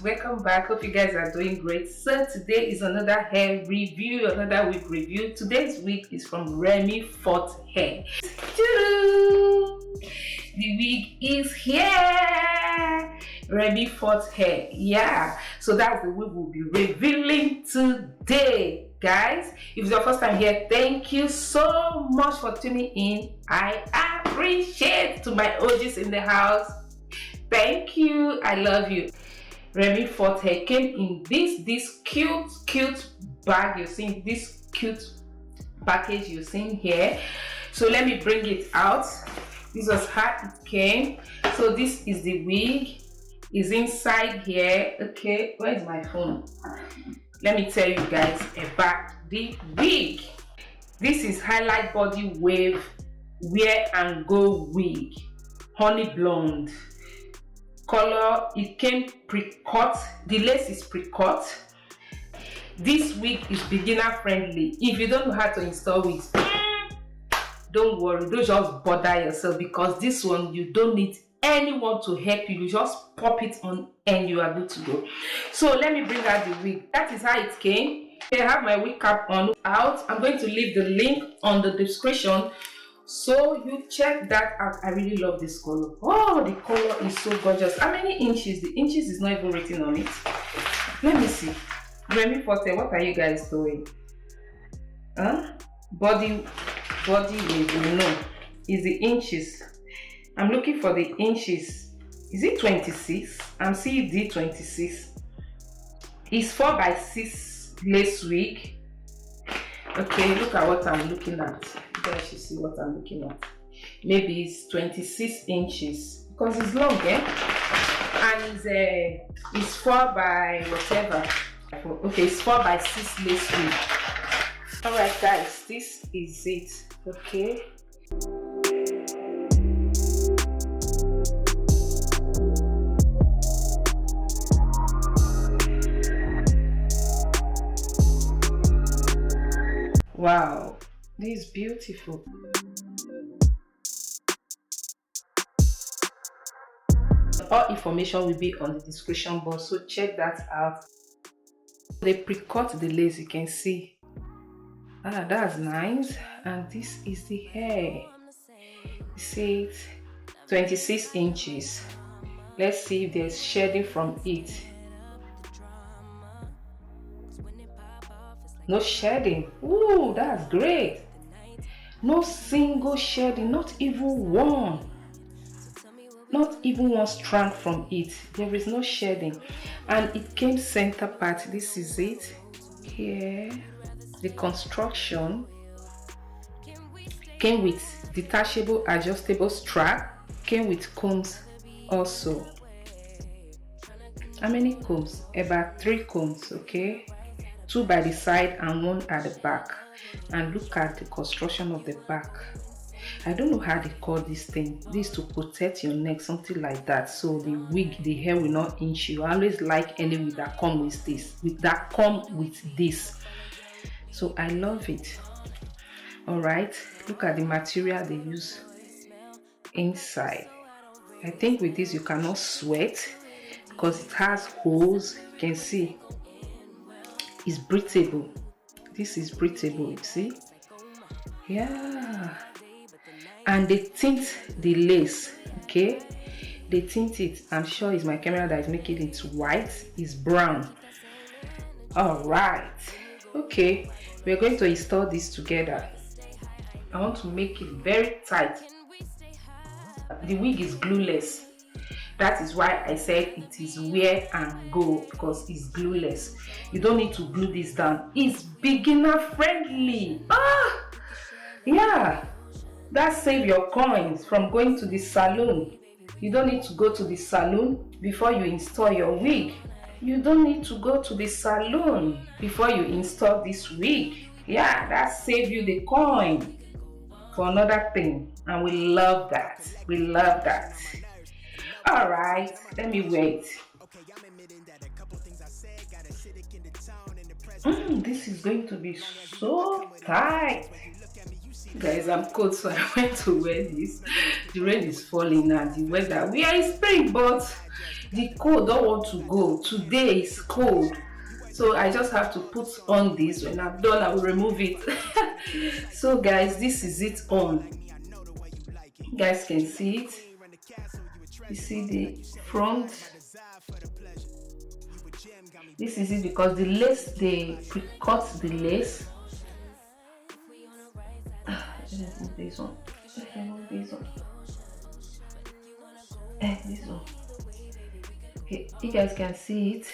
welcome back. Hope you guys are doing great. So today is another hair review, another wig review. Today's wig is from RemyForte hair. The wig is here. RemyForte hair. Yeah, so that's the wig we'll be revealing today, guys. If it's your first time here, thank you so much for tuning in. I appreciate. To my OGs in the house, thank you. I love you. RemyForte hair came in this cute bag. You're seeing this cute package you're seeing here. So let me bring it out. This was how it came. So this is the wig. Is inside here. Okay, where's my phone? Let me tell you guys about the wig. This is highlight body wave wear and go wig, honey blonde color. It came pre-cut. The lace is pre-cut. This wig is beginner friendly. If you don't know how to install wigs, don't worry, don't just bother yourself, because this one you don't need anyone to help you. You just pop it on and you are good to go. So let me bring out the wig. That is how it came. I have my wig cap on out. I'm going to leave the link on the description so you check that out. I really love this color. Oh, the color is so gorgeous. How many inches? The inches is not even written on it. Let me see. RemyForte, what are you guys doing? Body wig, no, is the inches. I'm looking for the inches. Is it 26? I'm seeing the 26. It's 4x6 lace wig. Okay, look at what I'm looking at. You guys should see what I'm looking at. Maybe it's 26 inches because it's long, eh? And it's 4 by whatever. Okay, it's 4x6 lace wig. Alright guys, this is it. Okay. Wow, this is beautiful. All information will be on the description box, so check that out. They pre-cut the lace, you can see. That's nice. And this is the hair. You see it? 26 inches. Let's see if there's shedding from it. No shedding. Ooh, that's great. No single shedding, not even one. Not even one strand from it. There is no shedding. And it came center part. This is it. Here. The construction came with detachable adjustable strap. Came with combs also. How many combs? About 3 combs, okay? 2 by the side and 1 at the back. And look at the construction of the back. I don't know how they call this thing. This to protect your neck, something like that, so the wig, the hair will not inch you. I always like any wig that come with this, so I love it. All right, look at the material they use inside. I think with this you cannot sweat because it has holes. You can see it's breathable. This is breathable, you see. Yeah, and they tint the lace. Okay, they tint it. I'm sure it's my camera that is making it white. It's brown. All right, okay, we're going to install this together. I want to make it very tight. The wig is glueless. That is why I said it is wear and go, because it's glueless. You don't need to glue this down. It's beginner friendly. Yeah, that saves your coins from going to the salon. You don't need to go to the salon before you install your wig. You don't need to go to the salon before you install this wig. Yeah, that saves you the coin for another thing, and we love that. We love that. All right, let me wait. This is going to be so tight. Guys, I'm cold, so I went to wear this. The rain is falling now. The weather, we are in spring, but the cold don't want to go. Today is cold. So I just have to put on this. When I'm done, I will remove it. So guys, this is it on. You guys can see it. You see the front. This is it because the lace, they pre-cut the lace. Let's move this one. This one. This one. Okay, you guys can see it.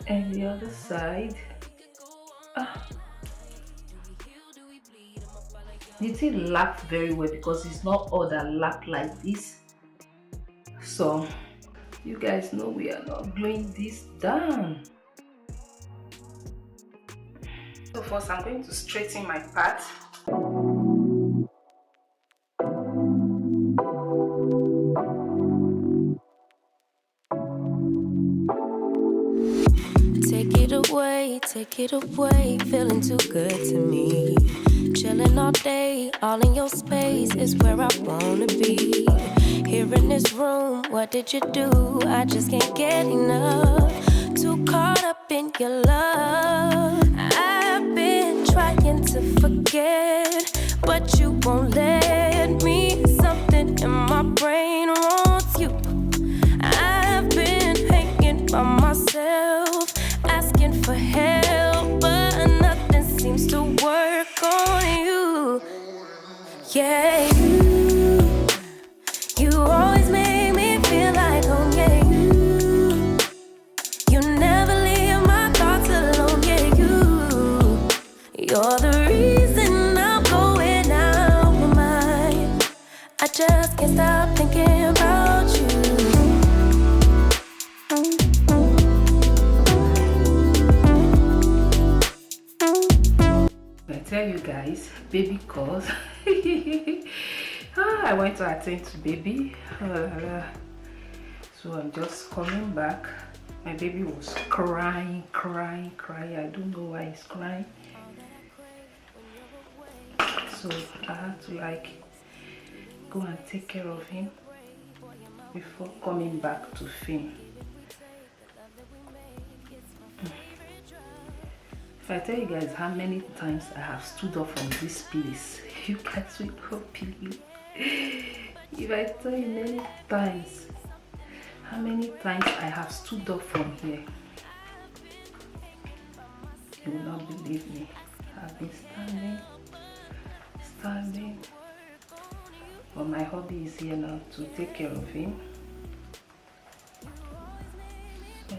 And the other side. The thing lapped very well because it's not all that lap like this. So you guys know we are not gluing this down. So first I'm going to straighten my part. Take it away, feeling too good to me. Chilling all day, all in your space is where I wanna be. Here in this room, what did you do? I just can't get enough. Too caught up in your love. I've been trying to forget, but you won't let me. Something in my brain wants you. I've been hanging by myself, asking for help, but nothing seems to work on you. Yeah, you always make me feel like home. Yeah, you never leave my thoughts alone. Yeah, you're the reason I'm going out my mind. I just can't stop thinking about you. Tell you guys, baby calls. I went to attend to baby, so I'm just coming back. My baby was crying. I don't know why he's crying, so I had to like go and take care of him before coming back to film. If I tell you guys how many times I have stood up from this place, you guys will not believe. If I tell you many times, how many times I have stood up from here, you will not believe me. I've been standing. But my hobby is here now to take care of him. So,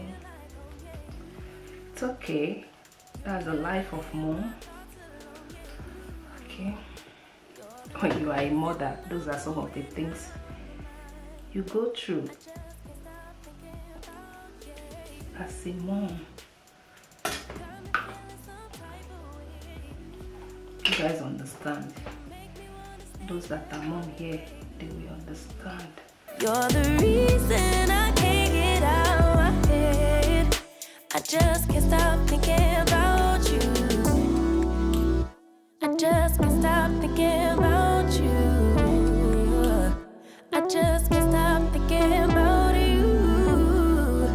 it's okay. That's the life of mom. Okay. When you are a mother, those are some of the things you go through as a mom. You guys understand. Those that are mom here, they will understand. You're the reason I can't get out my head. I just can't stop thinking about you. I just can't stop thinking about you. I just can't stop thinking about you.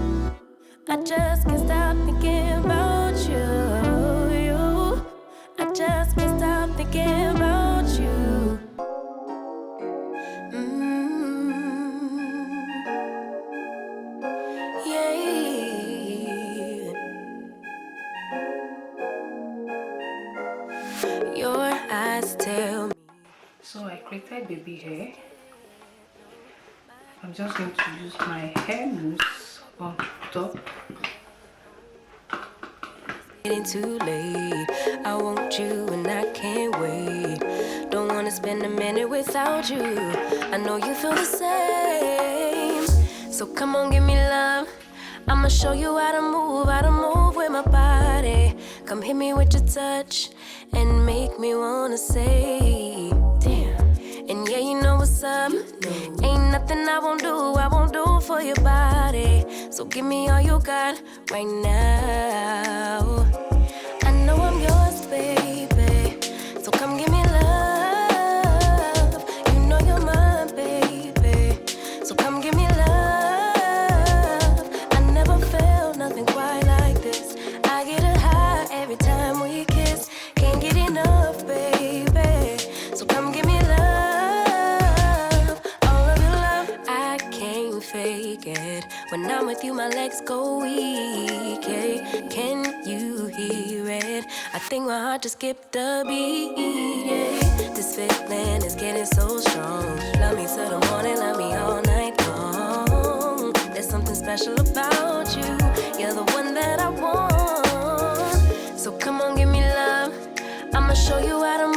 I just can't stop thinking about you. I just can't stop thinking about you. Your eyes tell me. So I created baby hair. I'm just going to use my hair mousse on top. Getting too late. I want you and I can't wait. Don't wanna spend a minute without you. I know you feel the same. So come on, give me love. I'ma show you how to move with my body. Come hit me with your touch and make me wanna say, damn. And yeah, you know what's up. Ain't nothing I won't do for your body. So give me all you got right now. I know I'm yours, baby. So come give me love. You know you're mine, baby. So come give me love. my legs go weak. Yeah. Can you hear it? I think my heart just skipped a beat. Yeah. This feeling is getting so strong. Love me till the morning, love me all night long. There's something special about you. You're the one that I want. So come on, give me love. I'ma show you how to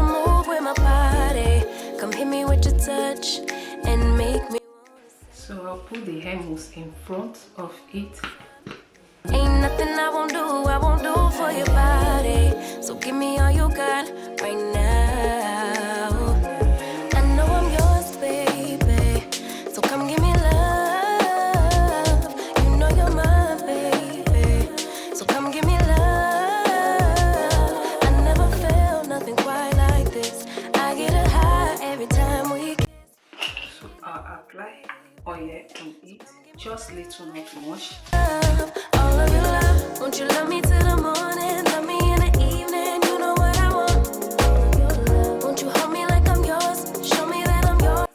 move with my body. Come hit me with your touch and make me. So I'll put the hair mousse in front of it. Ain't nothing I won't do for your body. So give me all you got right now. I know I'm yours, baby. So come give me love. You know you're mine, baby. So come give me love. I never felt nothing quite like this. I get a high every time we kiss. So I'll apply oil on it. Just little, not much. All of your love, won't you love me till the morning? Love me in the evening, you know what I want. Won't you hold me like I'm yours? Show me that I'm yours.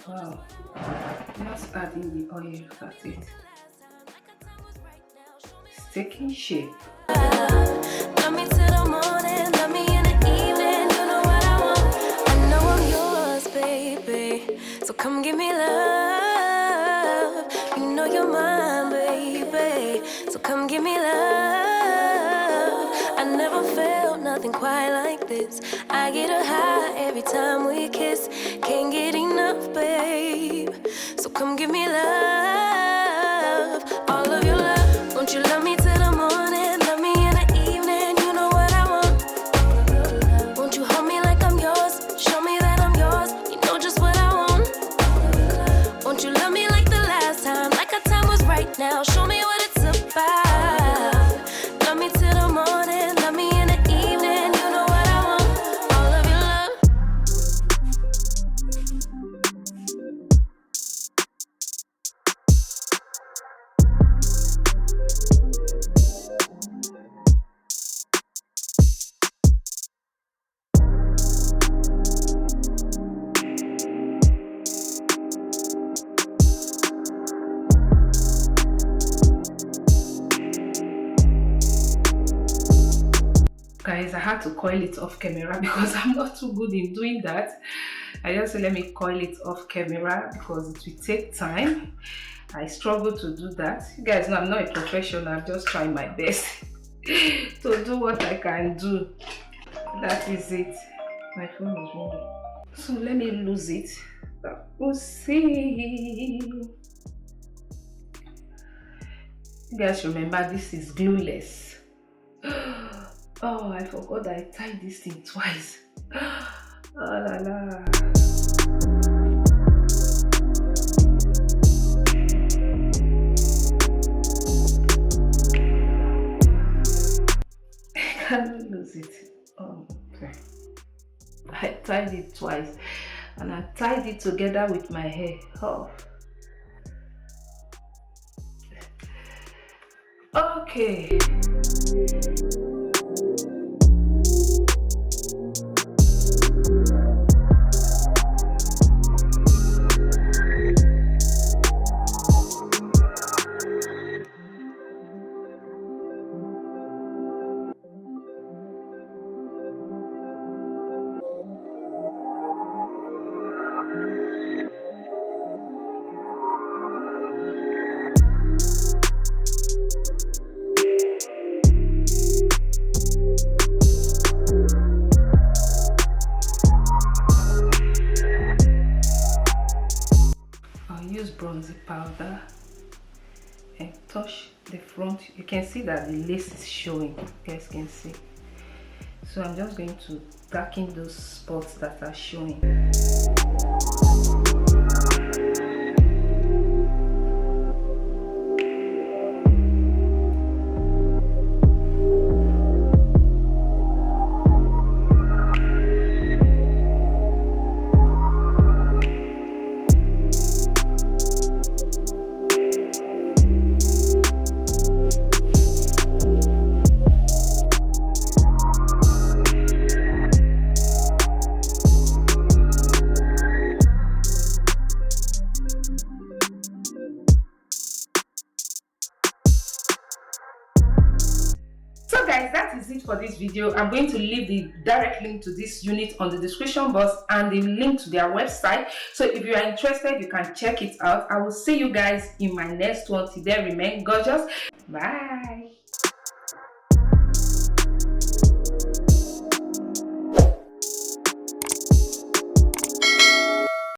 Wow. Just adding the oil, that's it. It's taking shape. Love me till the morning, love me in the evening, you know what I want. I know I'm yours, baby. So come give me love. You know you're mine, baby. So come give me love. I never felt nothing quite like this. I get a high every time we kiss. Can't get enough, babe. So come give me love. All of your love. Won't you love me till the morning? Love me in the evening. You know what I want. Won't you hold me like I'm yours? Show me that I'm yours. You know just what I want. Won't you love me like the last time? Like our time was right now. Show me what it's about. Love me till the morning. Love me in the evening. You know what I want. All of your love. Guys, I had to coil it off camera because I'm not too good in doing that. I just said let me coil it off camera because it will take time. I struggle to do that. You guys know I'm not a professional. I'm just trying my best to do what I can do. That is it. My phone is ringing. So let me lose it. We'll see. You guys remember this is glueless. Oh, I forgot that I tied this thing twice. Oh la la. I can't lose it. Oh, okay. I tied it twice and I tied it together with my hair. Oh. Okay. Bronzy powder and touch the front. You can see that the lace is showing. You guys can see. So I'm just going to darken those spots that are showing. guys, that is it for this video. I'm going to leave the direct link to this unit on the description box and the link to their website. So if you are interested, you can check it out. I will see you guys in my next one. Till then, remain gorgeous. Bye.